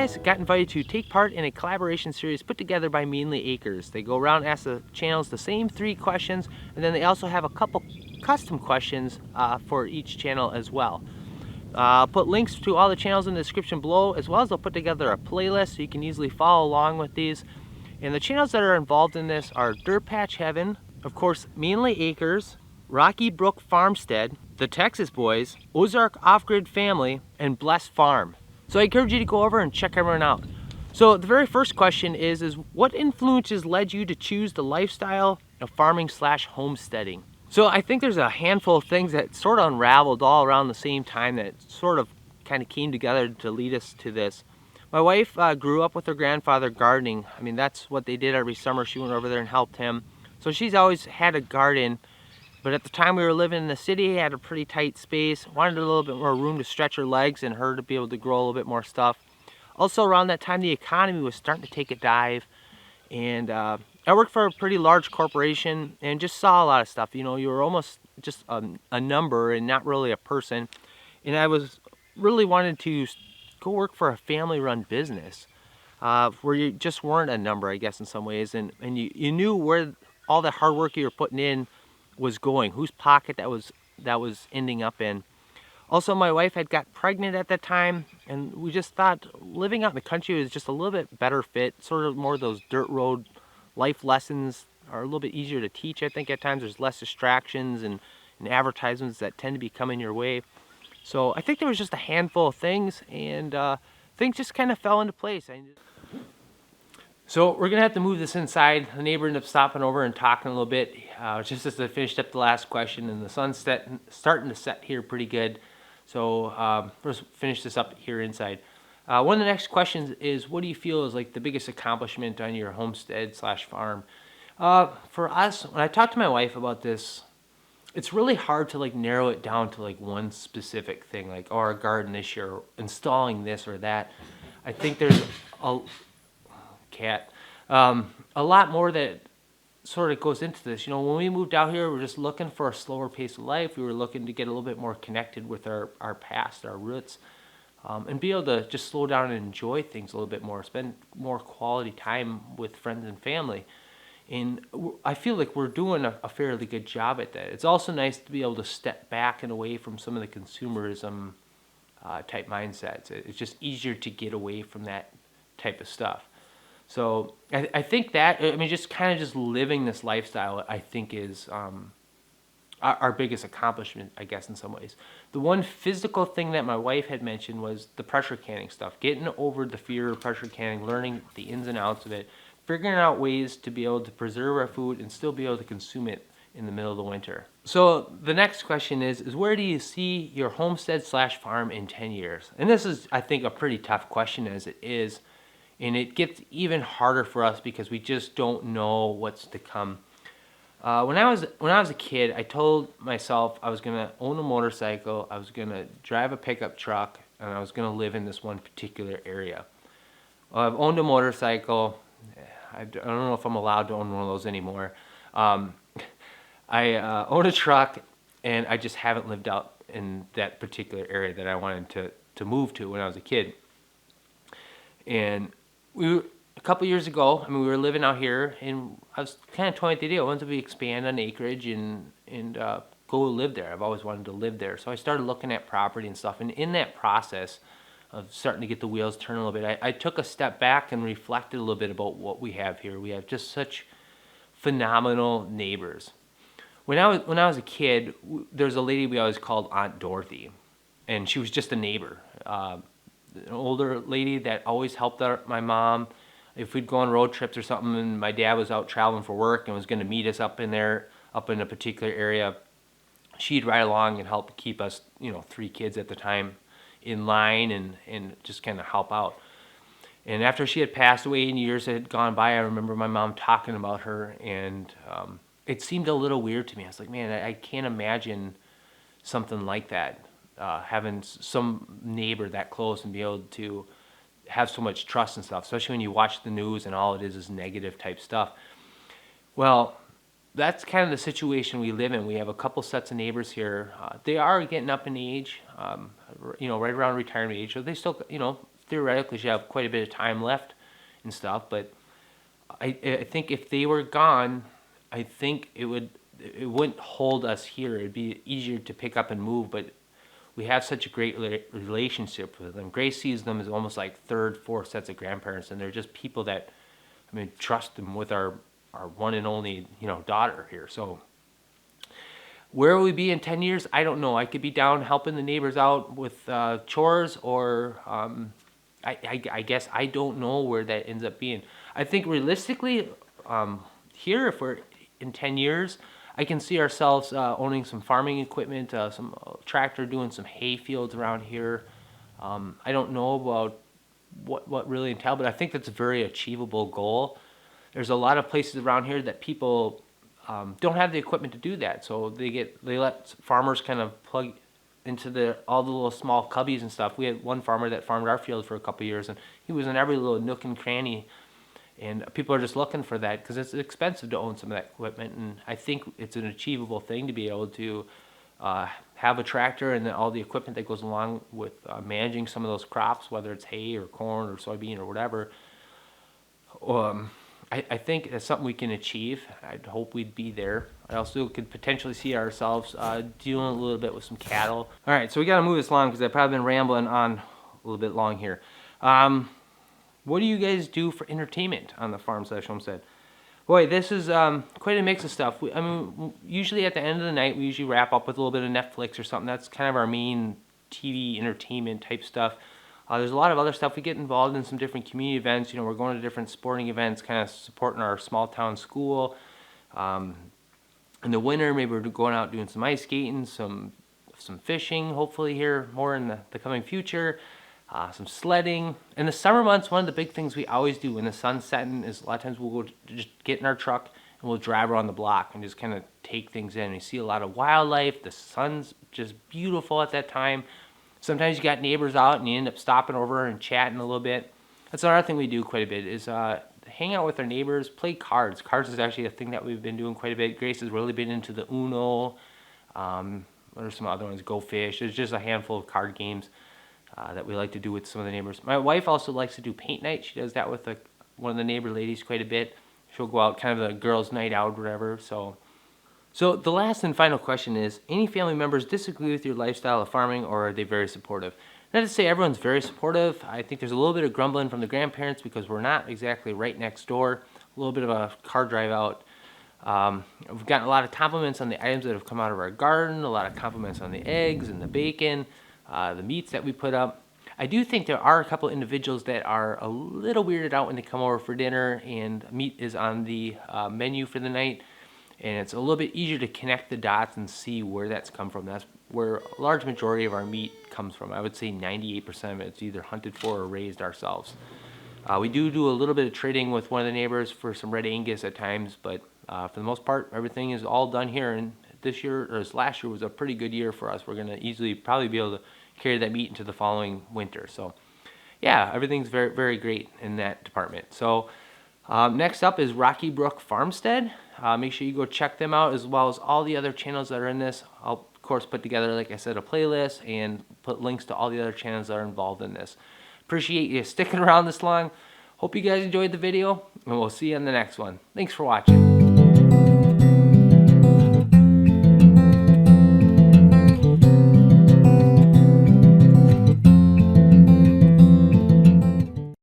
guys got invited to take part in a collaboration series put together by Meanly Acres. They go around and ask the channels the same 3 questions, and then they also have a couple custom questions for each channel as well. I'll put links to all the channels in the description below, as well as I'll put together a playlist so you can easily follow along with these. And the channels that are involved in this are Dirt Patch Heaven, of course Meanly Acres, Rocky Brook Farmstead, the Texas Boys, Ozark Off-Grid Family, and Bless Farm. So I encourage you to go over and check everyone out. So the very first question is what influences led you to choose the lifestyle of farming / homesteading? So I think there's a handful of things that sort of unraveled all around the same time that sort of kind of came together to lead us to this. My wife grew up with her grandfather gardening. I mean, that's what they did every summer. She went over there and helped him. So she's always had a garden, but at the time we were living in the city, had a pretty tight space, wanted a little bit more room to stretch her legs and her to be able to grow a little bit more stuff. Also around that time, the economy was starting to take a dive, and I worked for a pretty large corporation and just saw a lot of stuff. You know, you were almost just a number and not really a person. And I was really wanted to go work for a family-run business where you just weren't a number, I guess, in some ways. And you knew where all the hard work you were putting in was going, whose pocket that was ending up in. Also, my wife had got pregnant at that time, and we just thought living out in the country was just a little bit better fit, sort of more of those dirt road life lessons are a little bit easier to teach. I think at times there's less distractions and advertisements that tend to be coming your way. So I think there was just a handful of things, and things just kind of fell into place. So we're gonna have to move this inside. The neighbor ended up stopping over and talking a little bit, just as I finished up the last question, and the sun's starting to set here pretty good. So let's finish this up here inside. One of the next questions is, what do you feel is like the biggest accomplishment on your homestead / farm? For us, when I talked to my wife about this, it's really hard to like narrow it down to like one specific thing, like, oh, our garden this year, or installing this or that. I think there's a lot more that sort of goes into this. You know, when we moved out here, we were just looking for a slower pace of life. We were looking to get a little bit more connected with our past, our roots, and be able to just slow down and enjoy things a little bit more, spend more quality time with friends and family. And I feel like we're doing a fairly good job at that. It's also nice to be able to step back and away from some of the consumerism type mindsets. It's just easier to get away from that type of stuff. So I think that, I mean, just kind of just living this lifestyle, I think is our biggest accomplishment, I guess, in some ways. The one physical thing that my wife had mentioned was the pressure canning stuff, getting over the fear of pressure canning, learning the ins and outs of it, figuring out ways to be able to preserve our food and still be able to consume it in the middle of the winter. So the next question is where do you see your homestead / farm in 10 years? And this is, I think, a pretty tough question as it is. And it gets even harder for us because we just don't know what's to come. When I was a kid, I told myself I was gonna own a motorcycle, I was gonna drive a pickup truck, and I was gonna live in this one particular area. Well, I've owned a motorcycle. I don't know if I'm allowed to own one of those anymore. I own a truck, and I just haven't lived out in that particular area that I wanted to move to when I was a kid. And a couple years ago, I mean, we were living out here, and I was kind of toying with the idea. Once we expand on acreage and go live there, I've always wanted to live there. So I started looking at property and stuff, and in that process of starting to get the wheels turning a little bit, I took a step back and reflected a little bit about what we have here. We have just such phenomenal neighbors. When I was a kid, there's a lady we always called Aunt Dorothy, and she was just a neighbor. An older lady that always helped out my mom. If we'd go on road trips or something and my dad was out traveling for work and was going to meet us up in a particular area, she'd ride along and help keep us, 3 kids at the time, in line and just kind of help out. And after she had passed away and years had gone by, I remember my mom talking about her, and it seemed a little weird to me. I was like, man, I can't imagine something like that. Having some neighbor that close and be able to have so much trust and stuff, especially when you watch the news and all it is negative type stuff. Well, that's kind of the situation we live in. We have a couple sets of neighbors here. They are getting up in age, right around retirement age, so they still, theoretically should have quite a bit of time left and stuff. But I think if they were gone, I think it wouldn't hold us here. It'd be easier to pick up and move, but we have such a great relationship with them. Grace sees them as almost like third, fourth sets of grandparents, and they're just people that, I mean, trust them with our one and only, daughter here. So where will we be in 10 years? I don't know. I could be down helping the neighbors out with chores, or I guess I don't know where that ends up being. I think realistically, here, if we're in 10 years, I can see ourselves owning some farming equipment, some tractor, doing some hay fields around here. I don't know about what really entail, but I think that's a very achievable goal. There's a lot of places around here that people don't have the equipment to do that, so they let farmers kind of plug into all the little small cubbies and stuff. We had one farmer that farmed our field for a couple of years, and he was in every little nook and cranny. And people are just looking for that because it's expensive to own some of that equipment. And I think it's an achievable thing to be able to have a tractor and then all the equipment that goes along with managing some of those crops, whether it's hay or corn or soybean or whatever. I think that's something we can achieve. I'd hope we'd be there. I also could potentially see ourselves dealing a little bit with some cattle. All right, so we got to move this along because I've probably been rambling on a little bit long here. What do you guys do for entertainment on the farm/homestead? Boy, this is quite a mix of stuff. I mean, usually at the end of the night, we usually wrap up with a little bit of Netflix or something. That's kind of our main TV entertainment type stuff. There's a lot of other stuff. We get involved in some different community events. We're going to different sporting events, kind of supporting our small town school. In the winter, maybe we're going out doing some ice skating, some fishing, hopefully here more in the coming future. Some sledding. In the summer months, one of the big things we always do when the sun's setting is a lot of times we'll go just get in our truck and we'll drive around the block and just kind of take things in. We see a lot of wildlife. The sun's just beautiful at that time. Sometimes you got neighbors out and you end up stopping over and chatting a little bit. That's another thing we do quite a bit is hang out with our neighbors, play cards. Cards is actually a thing that we've been doing quite a bit. Grace has really been into the Uno. There's some other ones, Go Fish. There's just a handful of card games that we like to do with some of the neighbors. My wife also likes to do paint night. She does that with one of the neighbor ladies quite a bit. She'll go out, kind of a girls' night out or whatever. So the last and final question is, any family members disagree with your lifestyle of farming, or are they very supportive? Not to say everyone's very supportive. I think there's a little bit of grumbling from the grandparents because we're not exactly right next door. A little bit of a car drive out. We've gotten a lot of compliments on the items that have come out of our garden, a lot of compliments on the eggs and the bacon, the meats that we put up. I do think there are a couple individuals that are a little weirded out when they come over for dinner and meat is on the menu for the night. And it's a little bit easier to connect the dots and see where that's come from. That's where a large majority of our meat comes from. I would say 98% of it's either hunted for or raised ourselves. We do a little bit of trading with one of the neighbors for some red Angus at times, but for the most part, everything is all done here. And this year, or this last year, was a pretty good year for us. We're going to easily probably be able to carry that meat into the following winter. So yeah, everything's very, very great in that department. So next up is Rocky Brook Farmstead. Make sure you go check them out, as well as all the other channels that are in this. I'll, of course, put together, like I said, a playlist and put links to all the other channels that are involved in this. Appreciate you sticking around this long. Hope you guys enjoyed the video, and we'll see you in the next one. Thanks for watching.